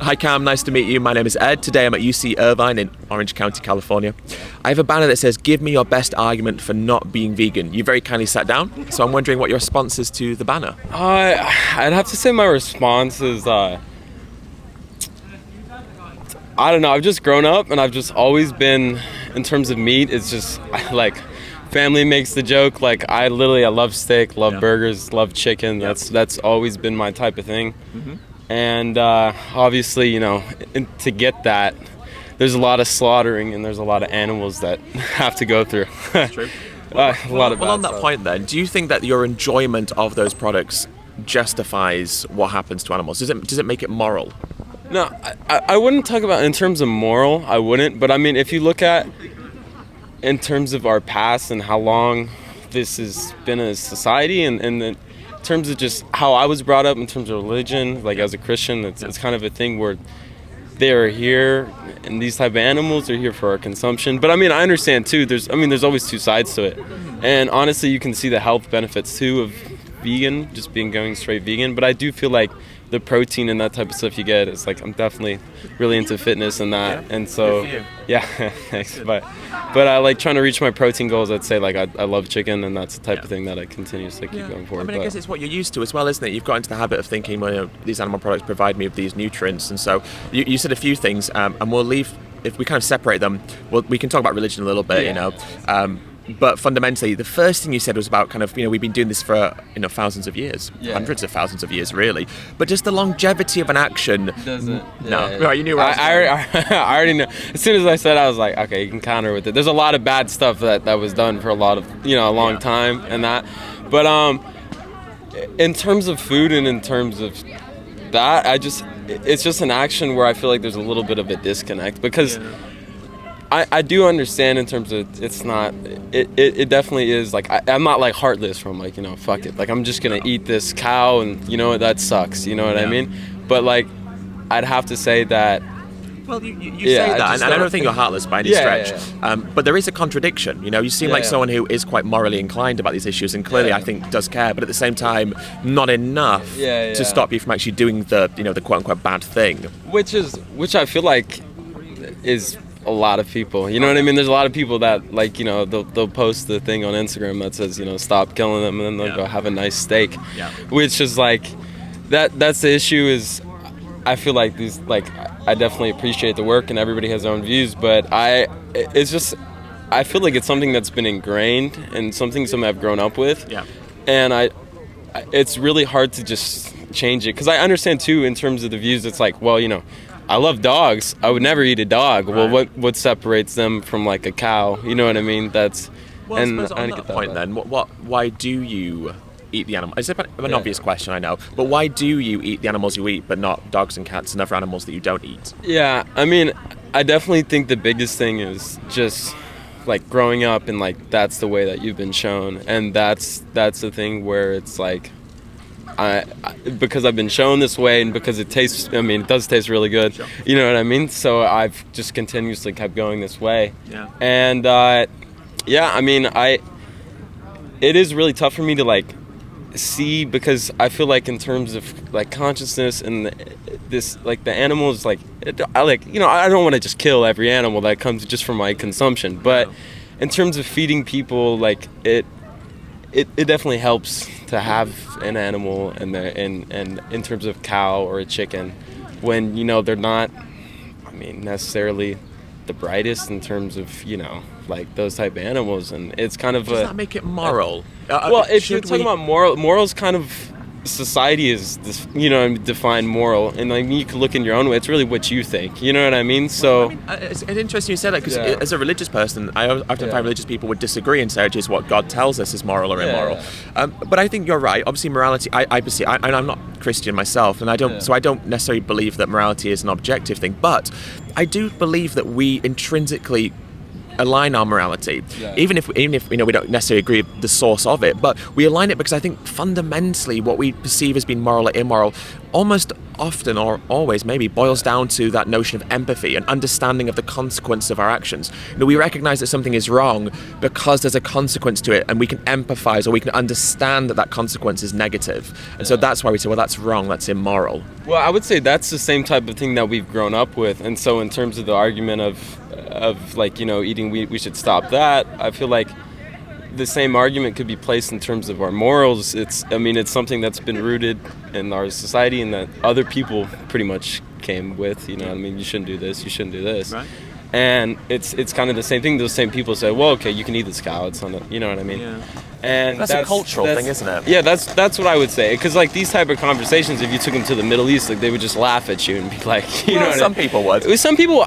Hi Cam, nice to meet you. My name is Ed. Today I'm at UC Irvine in Orange County, California. I have a banner that says, "Give me your best argument for not being vegan." You very kindly sat down, so I'm wondering what your response is to the banner. I'd have to say my response is, I don't know, I've just grown up and I've just always been, in terms of meat, it's just, like, family makes the joke, like, I love steak, love burgers, love chicken, that's always been my type of thing. Mm-hmm. And obviously, you know, to get that, there's a lot of slaughtering and there's a lot of animals that have to go through. True. Well, on that point then, do you think that your enjoyment of those products justifies what happens to animals? Does it make it moral? No, I wouldn't talk about in terms of moral, I wouldn't. But I mean, if you look at in terms of our past and how long this has been a society, and in terms of just how I was brought up in terms of religion, like as a Christian, it's kind of a thing where they are here and these type of animals are here for our consumption. But I mean, I understand too, there's always two sides to it. And honestly, you can see the health benefits too of vegan, just going straight vegan. But I do feel like the protein and that type of stuff you get, it's like, I'm definitely really into fitness and that. And so, yeah, thanks. But I like trying to reach my protein goals. I'd say like I love chicken, and that's the type of thing that I continuously keep going for. I mean, I guess it's what you're used to as well, isn't it? You've got into the habit of thinking, well, you know, these animal products provide me with these nutrients. And so you said a few things, and we'll leave, if we kind of separate them, we can talk about religion a little bit, you know. But fundamentally, the first thing you said was about kind of, you know, we've been doing this for, you know, thousands of years, hundreds of thousands of years, really. But just the longevity of an action. Doesn't. Right, you knew where I already know. As soon as I said, I was like, okay, you can counter with it. There's a lot of bad stuff that was done for a lot of, you know, a long time and that. But in terms of food and in terms of that, it's just an action where I feel like there's a little bit of a disconnect because. I do understand in terms of it's not, it definitely is like, I'm not like heartless from like, you know, fuck it. Like I'm just going to eat this cow and you know what, that sucks. You know what I mean? But like, I'd have to say that. Well, you say that, and I don't think you're heartless by any stretch. But there is a contradiction. You know, you seem like someone who is quite morally inclined about these issues, and clearly, I think, does care. But at the same time, not enough to stop you from actually doing the, you know, the quote unquote bad thing. Which I feel like is a lot of people, you know what I mean? There's a lot of people that, like, you know, they'll post the thing on Instagram that says, you know, stop killing them, and then they'll go have a nice steak, which is like, that's the issue. Is I feel like these, like, I definitely appreciate the work and everybody has their own views, but I feel like it's something that's been ingrained and something I've grown up with, and it's really hard to just change it, because I understand too in terms of the views. It's like, well, you know, I love dogs. I would never eat a dog. Right. Well, what separates them from like a cow? You know what I mean? That's. Well, and I suppose on that point, then, why do you eat the animal? It's an obvious question, I know, but why do you eat the animals you eat, but not dogs and cats and other animals that you don't eat? Yeah, I mean, I definitely think the biggest thing is just like growing up and like that's the way that you've been shown, and that's the thing where it's like. Because I've been shown this way and because it tastes, I mean, it does taste really good, you know what I mean? So I've just continuously kept going this way. And I mean, it is really tough for me to like see, because I feel like in terms of like consciousness and this, like the animals, like, I like, you know, I don't want to just kill every animal that comes just from my consumption, but in terms of feeding people, like it definitely helps to have an animal and in terms of cow or a chicken, when, you know, they're not, I mean, necessarily the brightest in terms of, you know, like those type of animals, and it's kind of Does that make it moral? Well, if you're talking about morals kind of, society is this, you know, define moral, and like you can look in your own way. It's really what you think, you know what I mean? So well, I mean, it's interesting you said that, because as a religious person, I often find religious people would disagree and say it is what God tells us is moral or immoral. But I think you're right. Obviously, morality. I'm not Christian myself, and I don't necessarily believe that morality is an objective thing. But I do believe that we intrinsically align our morality, even if you know we don't necessarily agree with the source of it, but we align it because I think fundamentally what we perceive as being moral or immoral, almost often, or always maybe, boils down to that notion of empathy and understanding of the consequence of our actions. We recognize that something is wrong because there's a consequence to it, and we can empathize, or we can understand that that consequence is negative. And so that's why we say, well, that's wrong, that's immoral. Well, I would say that's the same type of thing that we've grown up with. And so in terms of the argument of like, eating wheat, we should stop that, I feel like the same argument could be placed in terms of our morals. It's something that's been rooted in our society and that other people pretty much came with, you shouldn't do this, you shouldn't do this. Right. And it's kind of the same thing. Those same people say, well, okay, you can eat this cow. It's on the, you know what I mean? Yeah. And that's a cultural thing, isn't it? Yeah, that's what I would say. Because like these type of conversations, if you took them to the Middle East, like they would just laugh at you and be like, some people would. With some people,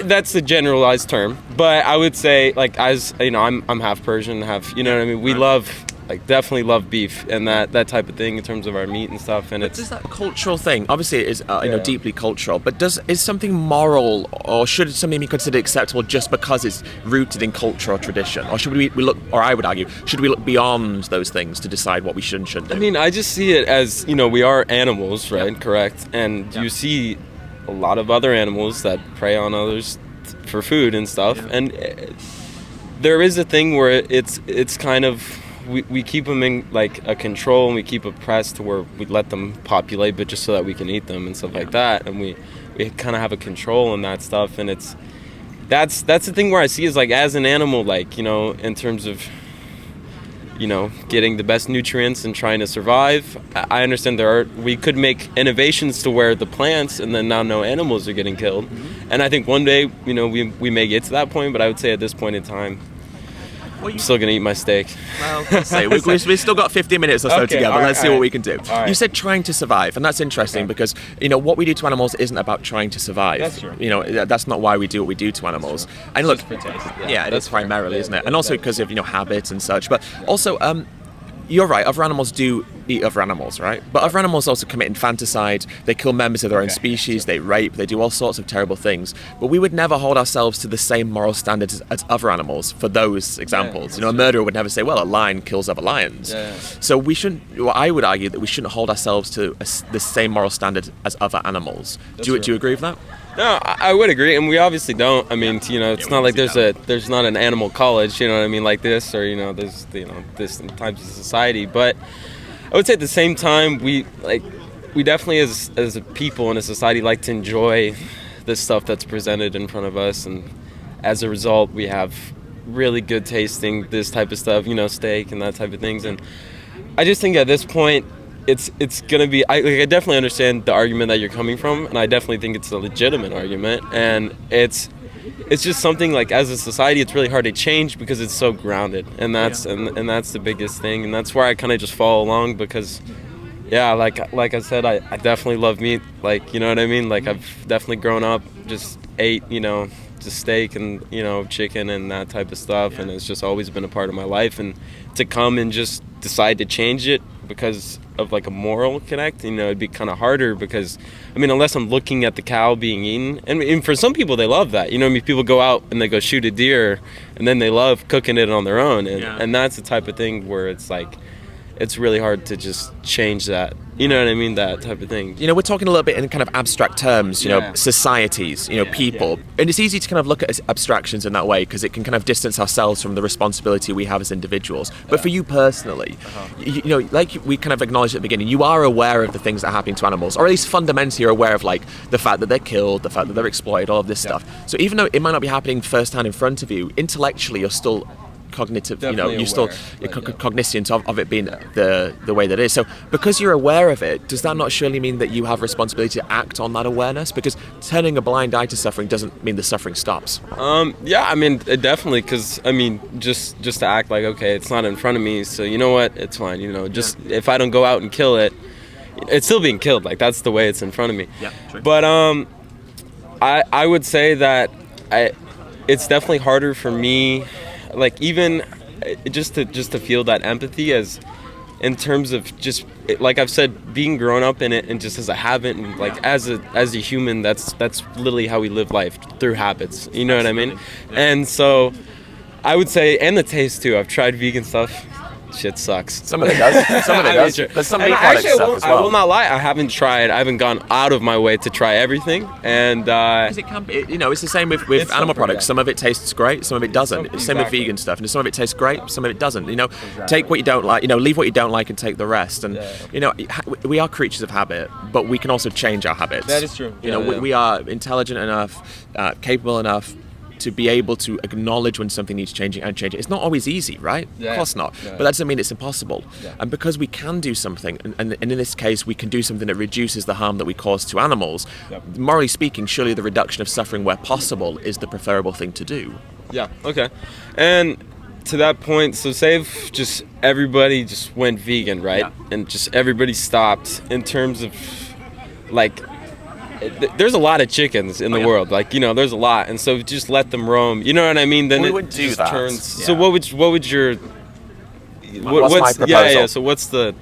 that's a generalized term, but I would say like as I'm half Persian, half what I mean. We definitely love beef and that type of thing in terms of our meat and stuff. And does that cultural thing, obviously it is deeply cultural, but is something moral, or should something be considered acceptable just because it's rooted in culture or tradition? Or should we look, or I would argue, should we look beyond those things to decide what we should and shouldn't do? I just see it as, we are animals, right? Yep. Correct. And you see a lot of other animals that prey on others for food and stuff. Yeah. And there is a thing where it's kind of, we keep them in like a control, and we keep oppressed to where we let them populate, but just so that we can eat them and stuff like that. And we kind of have a control in that stuff. And that's the thing where I see is like as an animal, like, in terms of, getting the best nutrients and trying to survive. I understand we could make innovations to where the plants and then now no animals are getting killed. Mm-hmm. And I think one day, we may get to that point, but I would say at this point in time, I'm still going to eat my steak. Well, let's see. We've still got 15 minutes or so together. Let's see what we can do. Right. You said trying to survive, and that's interesting because, what we do to animals isn't about trying to survive. That's true. That's not why we do what we do to animals. And look, for taste. Yeah, it is primarily, isn't it? And also because of, habits and such. But also, you're right, other animals do eat other animals, right? But other animals also commit infanticide, they kill members of their own species, they rape, they do all sorts of terrible things. But we would never hold ourselves to the same moral standards as other animals for those examples. A murderer would never say, well, a lion kills other lions. Yeah. So we shouldn't, I would argue that we shouldn't hold ourselves to the same moral standard as other animals. Do you agree with that? No, I would agree, and we obviously don't. It's not like there's not an animal college, like this, or there's this types of society. But I would say at the same time, we definitely as a people and a society like to enjoy this stuff that's presented in front of us, and as a result, we have really good tasting this type of stuff, steak and that type of things. And I just think at this point, it's gonna be. I definitely understand the argument that you're coming from, and I definitely think it's a legitimate argument. And it's just something like as a society, it's really hard to change because it's so grounded, and that's and that's the biggest thing, and that's where I kind of just follow along because, like I said, I definitely love meat. Like what I mean. Like I've definitely grown up just ate just steak and chicken and that type of stuff, and it's just always been a part of my life. And to come and just decide to change it because of like a moral connect, it'd be kind of harder because unless I'm looking at the cow being eaten, and for some people they love that, people go out and they go shoot a deer and then they love cooking it on their own, and that's the type of thing where it's like it's really hard to just change that. You know what I mean? That type of thing. We're talking a little bit in kind of abstract terms, societies, people. And it's easy to kind of look at abstractions in that way because it can kind of distance ourselves from the responsibility we have as individuals. But for you personally, like we kind of acknowledged at the beginning, you are aware of the things that are happening to animals, or at least fundamentally you're aware of like the fact that they're killed, the fact that they're exploited, all of this stuff. So even though it might not be happening firsthand in front of you, intellectually you're still cognitive, definitely you're still cognizant of it being the way that it is. So because you're aware of it, does that not surely mean that you have responsibility to act on that awareness? Because turning a blind eye to suffering doesn't mean the suffering stops. Definitely, because just to act like, okay, it's not in front of me, so you know what, it's fine. If I don't go out and kill it, it's still being killed. Like that's the way it's in front of me. Yeah, true. But I would say that it's definitely harder for me. Like even just to feel that empathy as in terms of just like I've said, being grown up in it and just as a habit and like as a human, that's literally how we live life, through habits. What I mean? Yeah. And so I would say, and the taste too. I've tried vegan stuff shit sucks. Some of it does. Some of it does. But some meat products suck as well. I will not lie. I haven't gone out of my way to try everything, and because it can be, it's the same with animal products. Some of it tastes great, some of it doesn't. It's the same with vegan stuff, and some of it tastes great, some of it doesn't. Take what you don't like. Leave what you don't like and take the rest. And we are creatures of habit, but we can also change our habits. That is true. We are intelligent enough, capable enough to be able to acknowledge when something needs changing and change it. It's not always easy, right? Yeah. Of course not. Yeah. But that doesn't mean it's impossible. Yeah. And because we can do something, and in this case, we can do something that reduces the harm that we cause to animals, morally speaking, surely the reduction of suffering where possible is the preferable thing to do. Yeah, okay. And to that point, so say if just everybody just went vegan, right? Yeah. And just everybody stopped in terms of, like, there's a lot of chickens in the world, there's a lot, and so just let them roam. You know what I mean? Then we would do that. Turns. Yeah. So what would your what's my proposal? Yeah. So what's the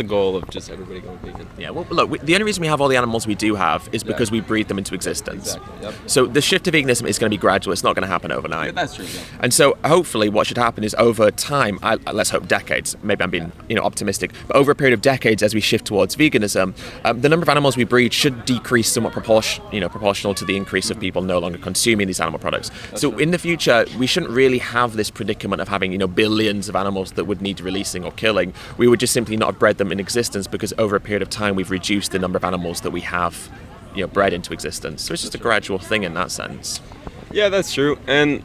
goal of just everybody going vegan? Yeah, well, look, the only reason we have all the animals we do have is because we breed them into existence. Exactly. Yep. So the shift to veganism is going to be gradual. It's not going to happen overnight. Yeah, that's true. Yeah. And so hopefully what should happen is over time, let's hope decades, maybe I'm being optimistic, but over a period of decades as we shift towards veganism, the number of animals we breed should decrease somewhat proportional to the increase of people no longer consuming these animal products. That's so true. In the future, we shouldn't really have this predicament of having billions of animals that would need releasing or killing. We would just simply not have bred them in existence because over a period of time we've reduced the number of animals that we have bred into existence. So it's just a gradual thing in that sense. Yeah, that's true. And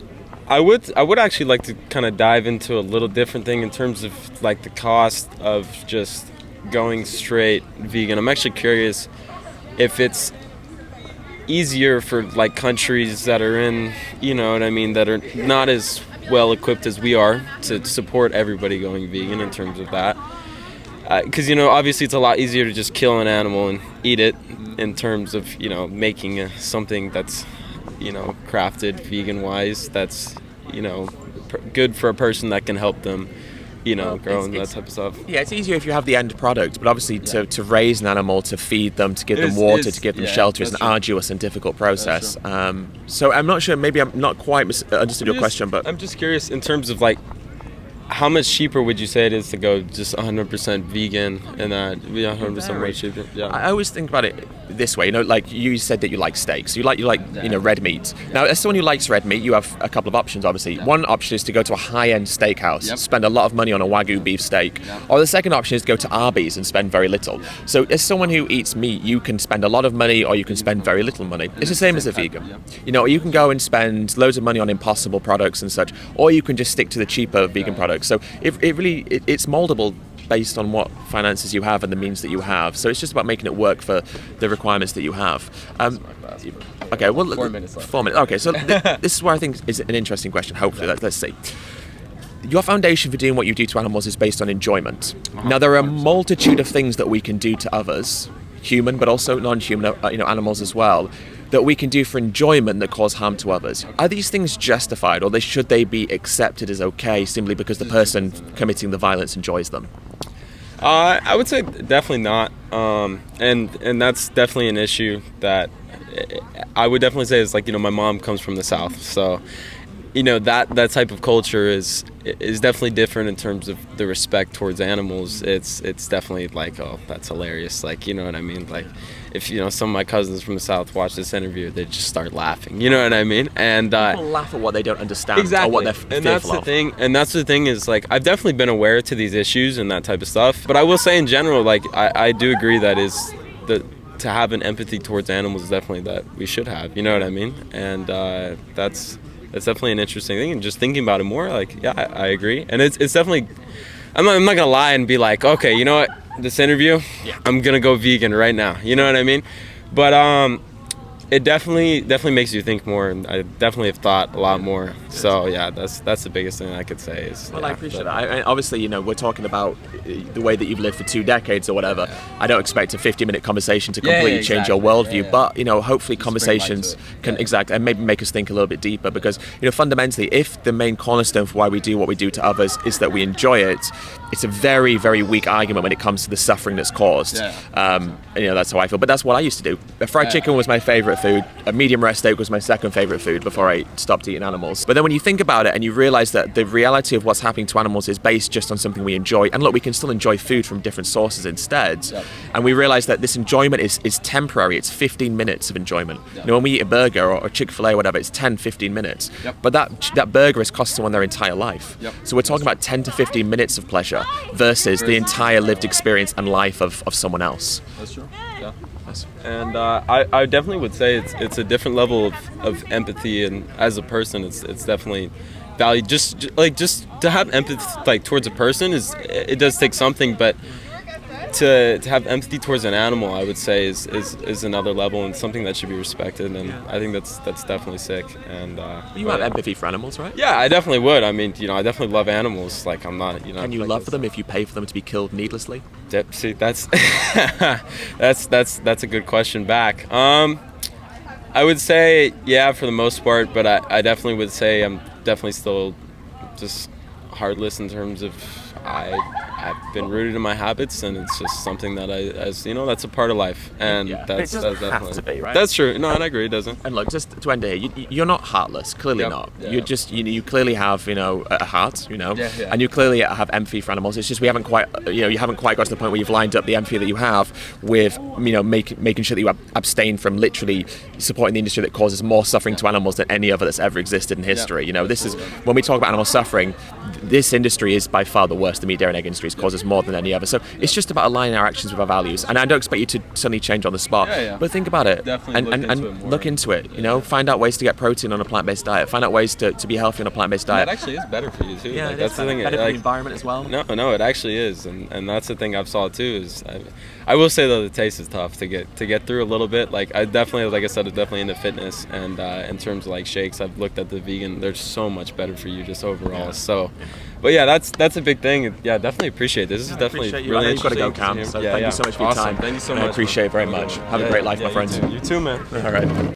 I would actually like to kind of dive into a little different thing in terms of like the cost of just going straight vegan. I'm actually curious if it's easier for like countries that are in, that are not as well equipped as we are to support everybody going vegan in terms of that. Because obviously it's a lot easier to just kill an animal and eat it in terms of making something that's crafted vegan wise that's good for a person that can help them grow and that type of stuff. Yeah, it's easier if you have the end product, but obviously to raise an animal, to feed them, to give them water, to give them shelter is an arduous and difficult process. So I'm not sure, maybe I'm not quite understood your question, but I'm just curious in terms of like how much cheaper would you say it is to go just 100% vegan and 100% more cheaper? Yeah. I always think about it this way. Like you said that you like steaks. You like red meat. Now, as someone who likes red meat, you have a couple of options, obviously. One option is to go to a high-end steakhouse, spend a lot of money on a Wagyu beef steak. Or the second option is to go to Arby's and spend very little. So as someone who eats meat, you can spend a lot of money or you can spend very little money. It's the same as a vegan. You can go and spend loads of money on impossible products and such, or you can just stick to the cheaper vegan products. So it's moldable based on what finances you have and the means that you have. So it's just about making it work for the requirements that you have. Okay, well, 4 minutes left. 4 minutes. Okay, so this is where I think is an interesting question. Hopefully, let's see. Your foundation for doing what you do to animals is based on enjoyment. Now, there are a multitude of things that we can do to others, human but also non-human, animals as well, that we can do for enjoyment that cause harm to others. Are these things justified, or should they be accepted as okay simply because the person committing the violence enjoys them? I would say definitely not, and that's definitely an issue that I would definitely say is like my mom comes from the South, so that type of culture is definitely different in terms of the respect towards animals. It's definitely like, oh, that's hilarious, like, you know what I mean? Like, if some of my cousins from the South watch this interview, they just start laughing, you know what I mean? And people laugh at what they don't understand, exactly. Or what they're fearful and that's the of. thing. And that's the thing is, like, I've definitely been aware to these issues and that type of stuff. But I will say in general, like, I do agree that to have an empathy towards animals is definitely that we should have, you know what I mean? And that's definitely an interesting thing. And just thinking about it more, like, yeah, I agree. And it's definitely, I'm not gonna lie and be like, okay, you know what, this interview, I'm gonna go vegan right now. You know what I mean? But it definitely makes you think more, and I definitely have thought a lot more. So yeah, that's the biggest thing I could say is. Well, I appreciate that. Obviously, we're talking about the way that you've lived for 2 decades or whatever. I don't expect a 50-minute conversation to completely change your worldview, but hopefully conversations can and maybe make us think a little bit deeper, because fundamentally, if the main cornerstone for why we do what we do to others is that we enjoy it, it's a very, very weak argument when it comes to the suffering that's caused. That's how I feel. But that's what I used to do. Fried chicken was my favorite favorite food. A medium rare steak was my second favorite food before I stopped eating animals. But then when you think about it and you realize that the reality of what's happening to animals is based just on something we enjoy, and look, we can still enjoy food from different sources instead. Yep. And we realize that this enjoyment is temporary. It's 15 minutes of enjoyment. Yep. You know, when we eat a burger or Chick-fil-A or whatever, it's 10, 15 minutes. Yep. But that burger has cost someone their entire life. Yep. So we're talking about 10 to 15 minutes of pleasure versus the entire lived experience and life of someone else. That's true. Yeah. And I definitely would say it's a different level of empathy, and as a person, it's definitely valued. Just to have empathy like towards a person it does take something, but to have empathy towards an animal, I would say is another level and something that should be respected, and I think that's definitely sick. And you have empathy for animals, right? Yeah, I definitely would. I mean, I definitely love animals. Like, I'm not, Can you love them if you pay for them to be killed needlessly? See, that's that's a good question back. I would say yeah, for the most part, but I definitely would say I'm definitely still just heartless in terms of I've been rooted in my habits, and it's just something that that's a part of life, and that's definitely have to be, right? That's true. No, I agree, it doesn't. And look, just to end here, you're not heartless. Clearly not. You're just you clearly have a heart, and you clearly have empathy for animals. It's just we haven't quite you haven't quite got to the point where you've lined up the empathy that you have with making sure that you abstain from literally supporting the industry that causes more suffering to animals than any other that's ever existed in history. This is when we talk about animal suffering. This industry is by far the worst. The meat, dairy, and egg industry causes more than any other. So it's just about aligning our actions with our values. And I don't expect you to suddenly change on the spot. But think about it. Definitely look into it. Find out ways to get protein on a plant-based diet. Find out ways to be healthy on a plant-based diet. That actually is better for you too. Yeah, that's the thing. Better for the environment as well. No, it actually is, and that's the thing I've saw too. Is I will say though the taste is tough to get through a little bit. Like I definitely, like I said, I'm definitely into fitness, and in terms of like shakes, I've looked at the vegan. They're so much better for you just overall. So. But yeah, that's a big thing. Yeah, definitely appreciate this. This is definitely really interesting. You've got to go, Cam. So thank you so much for your time. Thank you so much. I appreciate it very much. Have a great life, my friends. You too, man. All right.